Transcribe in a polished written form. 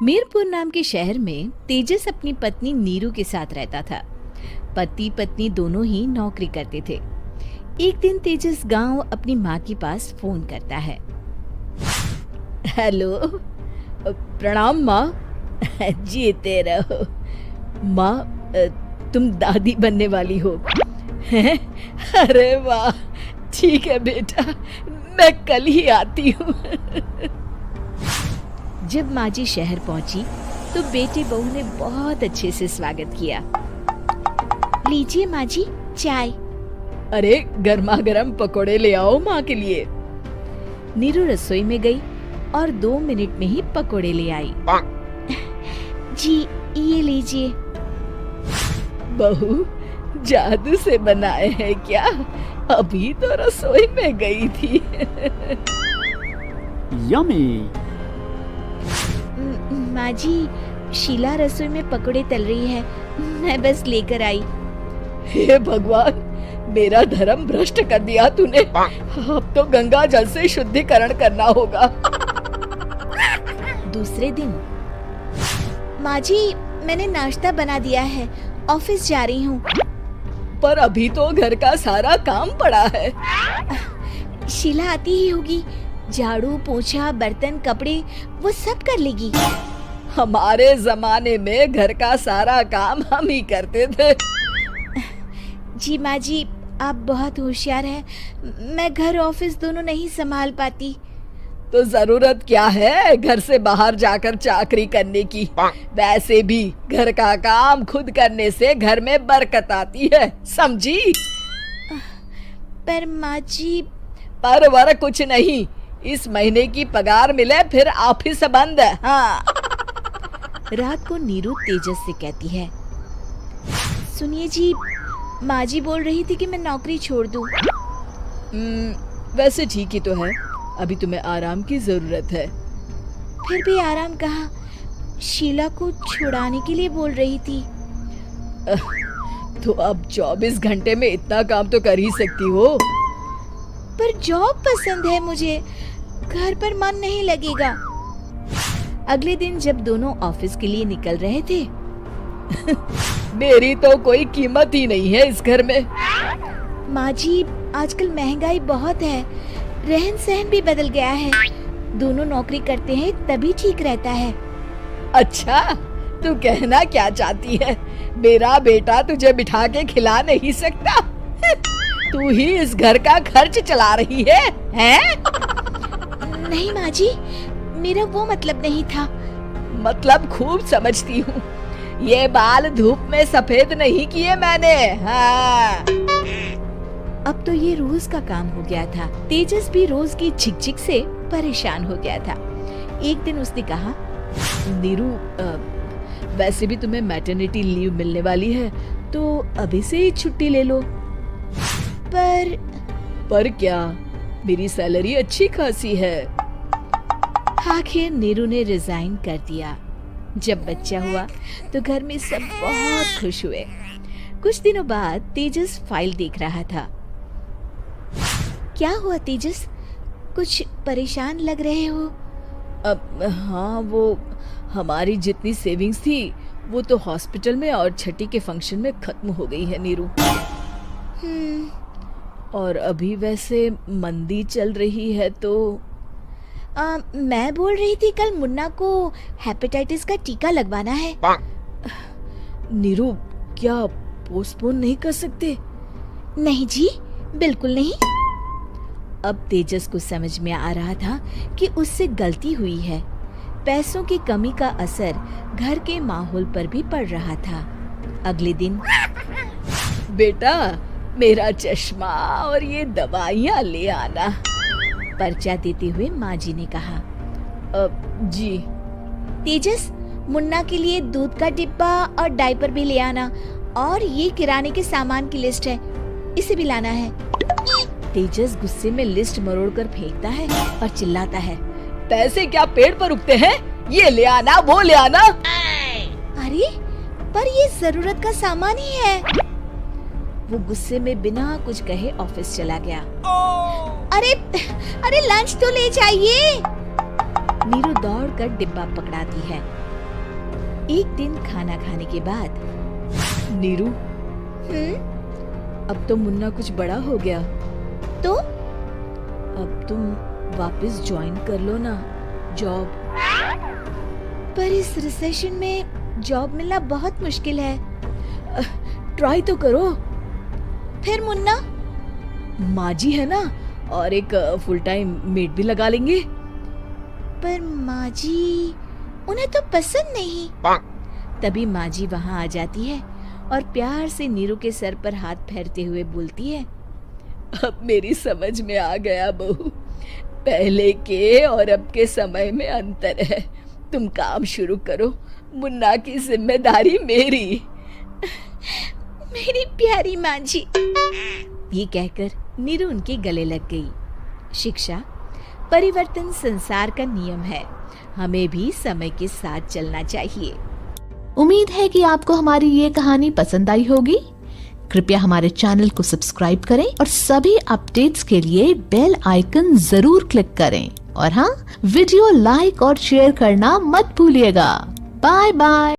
मीरपुर नाम के शहर में तेजस अपनी पत्नी नीरू के साथ रहता था। पति पत्नी दोनों ही नौकरी करते थे। एक दिन तेजस गांव अपनी माँ के पास फोन करता है। हेलो, प्रणाम माँ। जीते रहो माँ, तुम दादी बनने वाली हो हैं? अरे वाह, ठीक है बेटा, मैं कल ही आती हूँ। जब माँ जी शहर पहुंची तो बेटे बहू ने बहुत अच्छे से स्वागत किया। लीजिए माँ जी, चाय। अरे गर्मा गर्म पकोड़े ले आओ माँ के लिए। नीरू रसोई में गई और 2 मिनट में ही पकोड़े ले आई। जी ये लीजिए। बहू जादू से बनाए हैं क्या? अभी तो रसोई में गई थी। यम्मी। माँ जी, शीला रसोई में पकोड़े तल रही है, मैं बस लेकर आई। हे भगवान, मेरा धर्म भ्रष्ट कर दिया तूने। अब तो गंगा जल से शुद्धिकरण करना होगा। दूसरे दिन, माँ जी मैंने नाश्ता बना दिया है, ऑफिस जा रही हूँ। पर अभी तो घर का सारा काम पड़ा है। शीला आती ही होगी, झाड़ू पोछा बर्तन कपड़े वो सब कर लेगी। हमारे जमाने में घर का सारा काम हम ही करते थे। जी माँ जी, आप बहुत होशियार हैं, मैं घर ऑफिस दोनों नहीं संभाल पाती। तो जरूरत क्या है घर से बाहर जाकर चाकरी करने की? वैसे भी घर का काम खुद करने से घर में बरकत आती है, समझी? पर माँ जी। पर वर कुछ नहीं, इस महीने की पगार मिले फिर ऑफिस बंद। हाँ। रात को नीरू तेजस से कहती है, सुनिए जी, माँ जी बोल रही थी कि मैं नौकरी छोड़ दूं। वैसे ठीक ही तो है, अभी तुम्हें आराम की जरूरत है। फिर भी आराम कहाँ, शीला को छुड़ाने के लिए बोल रही थी। तो अब 24 घंटे में इतना काम तो कर ही सकती हो। पर जॉब पसंद है मुझे, घर पर मन नहीं लगेगा। अगले दिन जब दोनों ऑफिस के लिए निकल रहे थे, मेरी तो कोई कीमत ही नहीं है इस घर में। माँ जी, आजकल महंगाई बहुत है, रहन सहन भी बदल गया है, दोनों नौकरी करते हैं तभी ठीक रहता है। अच्छा, तू कहना क्या चाहती है? मेरा बेटा तुझे बिठा के खिला नहीं सकता? तू ही इस घर का खर्च चला रही है, हैं? नहीं माँ जी, मेरा वो मतलब नहीं था। मतलब खूब समझती हूँ, ये बाल धूप में सफेद नहीं किए मैंने। हाँ। अब तो ये रोज का काम हो गया था। तेजस भी रोज की झिकझिक से परेशान हो गया था। एक दिन उसने कहा, नीरू, वैसे भी तुम्हें मैटरनिटी लीव मिलने वाली है, तो अभी से ही छुट्टी ले लो। पर क्या, मेरी सैलरी अच्छी खासी है। आखिर नीरू ने रिजाइन कर दिया। जब बच्चा हुआ तो घर में सब बहुत खुश हुए। कुछ दिनों बाद तेजस फाइल देख रहा था। क्या हुआ तेजस, कुछ परेशान लग रहे हो? हाँ, वो हमारी जितनी सेविंग्स थी वो तो हॉस्पिटल में और छठी के फंक्शन में खत्म हो गई है नीरू। और अभी वैसे मंदी चल रही है तो मैं बोल रही थी कल मुन्ना को हेपेटाइटिस का टीका लगवाना है। नीरू, क्या पोस्टपोन नहीं कर सकते? नहीं जी, बिल्कुल नहीं। अब तेजस को समझ में आ रहा था कि उससे गलती हुई है। पैसों की कमी का असर घर के माहौल पर भी पड़ रहा था। अगले दिन, बेटा मेरा चश्मा और ये दवाइयाँ ले आना, पर्चा देते हुए माँ जी ने कहा। जी। तेजस, मुन्ना के लिए दूध का डिब्बा और डायपर भी ले आना, और ये किराने के सामान की लिस्ट है, इसे भी लाना है। तेजस गुस्से में लिस्ट मरोड़कर फेंकता है और चिल्लाता है, पैसे क्या पेड़ पर उगते हैं? ये ले आना, वो ले आना। अरे पर ये जरूरत का सामान ही है। वो गुस्से में बिना कुछ कहे ऑफिस चला गया। अरे लंच तो ले जाइए। नीरू दौड़कर डिब्बा पकड़ाती है एक दिन खाना खाने के बाद, नीरू, अब तो मुन्ना कुछ बड़ा हो गया, तो अब तुम वापस ज्वाइन कर लो ना जॉब। पर इस रिसेशन में जॉब मिलना बहुत मुश्किल है। ट्राई तो करो। फिर मुन्ना, माँ जी है ना, और एक फुल टाइम मेड भी लगा लेंगे। पर माँ जी, उन्हें तो पसंद नहीं। तभी माँ जी वहाँ आ जाती है और प्यार से नीरू के सर पर हाथ फेरते हुए बोलती है, अब मेरी समझ में आ गया बहू, पहले के और अब के समय में अंतर है। तुम काम शुरू करो, मुन्ना की जिम्मेदारी मेरी। मेरी प्यारी माँ जी। ये कहकर नीरू उनके गले लग गई। शिक्षा, परिवर्तन संसार का नियम है, हमें भी समय के साथ चलना चाहिए। उम्मीद है कि आपको हमारी ये कहानी पसंद आई होगी। कृपया हमारे चैनल को सब्सक्राइब करें और सभी अपडेट्स के लिए बेल आइकन जरूर क्लिक करें। और हाँ, वीडियो लाइक और शेयर करना मत भूलिएगा। Bye bye.